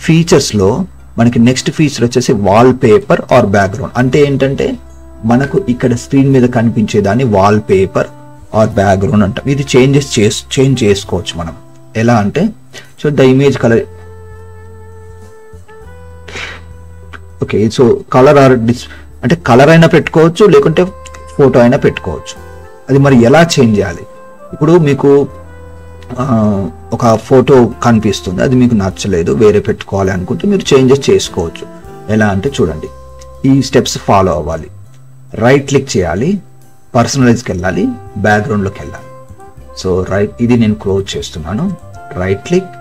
ఫీచర్స్లో మనకి next feature వచ్చేసి wallpaper or background. అంటే ఏంటంటే మనకు ఇక్కడ స్క్రీన్ మీద కనిపించేదాన్ని వాల్ పేపర్ ఆర్ బ్యాక్గ్రౌండ్ అంటాం. ఇది చేంజ్ చేసుకోవచ్చు మనం. ఎలా అంటే so the image colour, okay. So colour or అంటే కలర్ అయినా పెట్టుకోవచ్చు, లేకుంటే ఫోటో అయినా పెట్టుకోవచ్చు. అది మరి ఎలా చేంజ్ చేయాలి? ఇప్పుడు మీకు ఒక ఫోటో కనిపిస్తుంది, అది మీకు నచ్చలేదు, వేరే పెట్టుకోవాలి అనుకుంటే మీరు చేంజెస్ చేసుకోవచ్చు. ఎలా అంటే చూడండి, ఈ స్టెప్స్ ఫాలో అవ్వాలి. రైట్ క్లిక్ చేయాలి, పర్సనలైజ్కి వెళ్ళాలి, బ్యాక్గ్రౌండ్లోకి వెళ్ళాలి. సో ఇది నేను క్లోజ్ చేస్తున్నాను. రైట్ క్లిక్,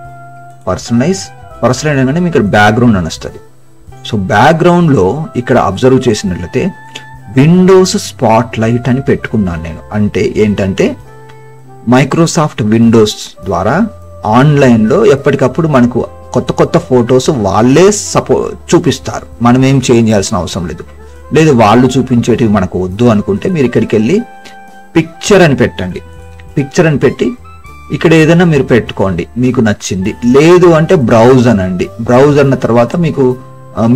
పర్సనలైజ్ అనగానే మీకు ఇక్కడ బ్యాక్గ్రౌండ్ అని వస్తుంది. సో బ్యాక్గ్రౌండ్లో ఇక్కడ అబ్జర్వ్ చేసినట్లయితే విండోస్ స్పాట్ లైట్ అని పెట్టుకున్నాను నేను. అంటే ఏంటంటే మైక్రోసాఫ్ట్ విండోస్ ద్వారా ఆన్లైన్లో ఎప్పటికప్పుడు మనకు కొత్త ఫొటోస్ వాళ్ళే చూపిస్తారు. మనం ఏం చేంజ్ చేయాల్సిన అవసరం లేదు. వాళ్ళు చూపించేటివి మనకు వద్దు అనుకుంటే మీరు ఇక్కడికి వెళ్ళి పిక్చర్ అని పెట్టండి. పిక్చర్ అని పెట్టి ఇక్కడ ఏదైనా మీరు పెట్టుకోండి మీకు నచ్చింది. లేదు అంటే బ్రౌజ్ అనండి. బ్రౌజ్ అన్న తర్వాత మీకు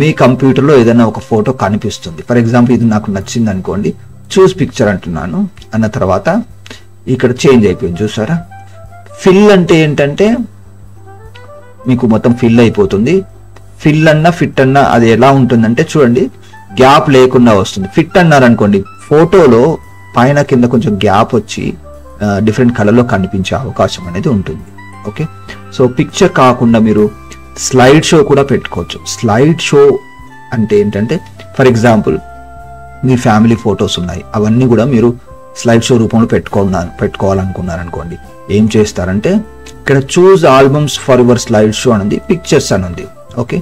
మీ కంప్యూటర్లో ఏదైనా ఒక ఫోటో కనిపిస్తుంది. ఫర్ ఎగ్జాంపుల్ ఇది నాకు నచ్చింది అనుకోండి, చూస్ పిక్చర్ అంటున్నాను. అన్న తర్వాత ఇక్కడ చేంజ్ అయిపోయింది, చూసారా? ఫిల్ అంటే ఏంటంటే మీకు మొత్తం ఫిల్ అయిపోతుంది. ఫిల్ అన్నా ఫిట్ అన్నా అది ఎలా ఉంటుందంటే చూడండి, గ్యాప్ లేకుండా వస్తుంది. ఫిట్ అన్నారనుకోండి, ఫోటోలో పైన కింద కొంచెం గ్యాప్ వచ్చి డిఫరెంట్ కలర్లో కనిపించే అవకాశం అనేది ఉంటుంది. ఓకే. సో పిక్చర్ కాకుండా మీరు స్లైడ్ షో కూడా పెట్టుకోవచ్చు. స్లైడ్ షో అంటే ఏంటంటే for example me family photos ఉన్నాయి, అవన్నీ కూడా మీరు స్లైడ్ షో రూపంలో పెట్టుకోవాలనుకున్నారనుకోండి, ఏం చేస్తారంటే ఇక్కడ choose albums for your slide show అని పిక్చర్స్ అని ఉంది. ఓకే.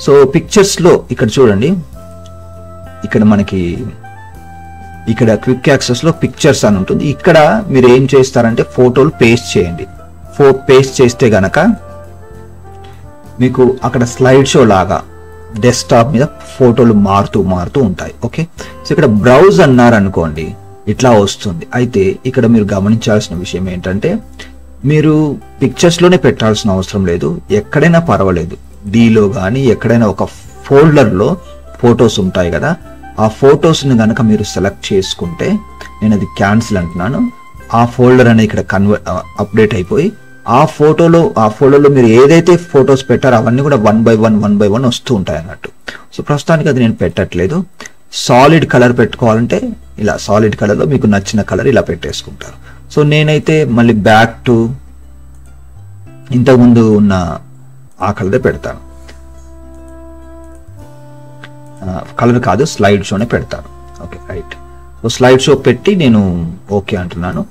సో పిక్చర్స్లో ఇక్కడ చూడండి, ఇక్కడ మనకి ఇక్కడ క్విక్ యాక్సెస్లో పిక్చర్స్ అని ఉంటుంది. ఇక్కడ మీరు ఏం చేస్తారంటే ఫోటోలు పేస్ట్ చేయండి. పేస్ట్ చేస్తే గనక మీకు అక్కడ స్లైడ్ షో లాగా డెస్క్టాప్ మీద ఫోటోలు మారుతూ ఉంటాయి. ఓకే. సో ఇక్కడ బ్రౌజ్ అన్నారనుకోండి, ఇట్లా వస్తుంది. అయితే ఇక్కడ మీరు గమనించాల్సిన విషయం ఏంటంటే మీరు పిక్చర్స్లోనే పెట్టాల్సిన అవసరం లేదు, ఎక్కడైనా పర్వాలేదు. డీలో కానీ ఎక్కడైనా ఒక ఫోల్డర్లో ఫొటోస్ ఉంటాయి కదా, ఆ ఫొటోస్ని కనుక మీరు సెలెక్ట్ చేసుకుంటే, నేను అది క్యాన్సిల్ అంటున్నాను, ఆ ఫోల్డర్ అనేది ఇక్కడ అప్డేట్ అయిపోయి ఆ ఫోటోలో మీరు ఏదైతే ఫొటోస్ పెట్టారో అవన్నీ కూడా వన్ బై వన్ వస్తూ ఉంటాయి అన్నట్టు. సో ప్రస్తుతానికి అది నేను పెట్టట్లేదు. సాలిడ్ కలర్ పెట్టుకోవాలంటే ఇలా సాలిడ్ కలర్లో మీకు నచ్చిన కలర్ ఇలా పెట్టేసుకుంటారు. సో నేనైతే మళ్ళీ బ్యాక్ టు ఇంతకుముందు ఉన్న ఆ కలరే పెడతాను. కలర్ కాదు, స్లైడ్ షోనే పెడతాను. Okay, right. So slide show పెట్టి నేను ఓకే అంటున్నాను.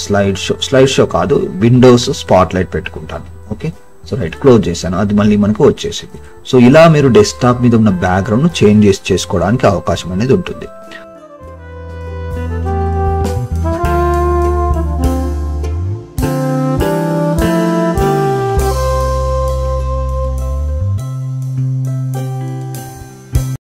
స్లైడ్ షో కాదు, విండోస్ స్పాట్ లైట్ పెట్టుకుంటాను. ఓకే. సో రైట్, క్లోజ్ చేశాను. అది మళ్ళీ మనకు వచ్చేసింది. సో ఇలా మీరు డెస్క్టాప్ మీద ఉన్న బ్యాక్గ్రౌండ్ చేంజ్ చేసుకోవడానికి అవకాశం అనేది ఉంటుంది.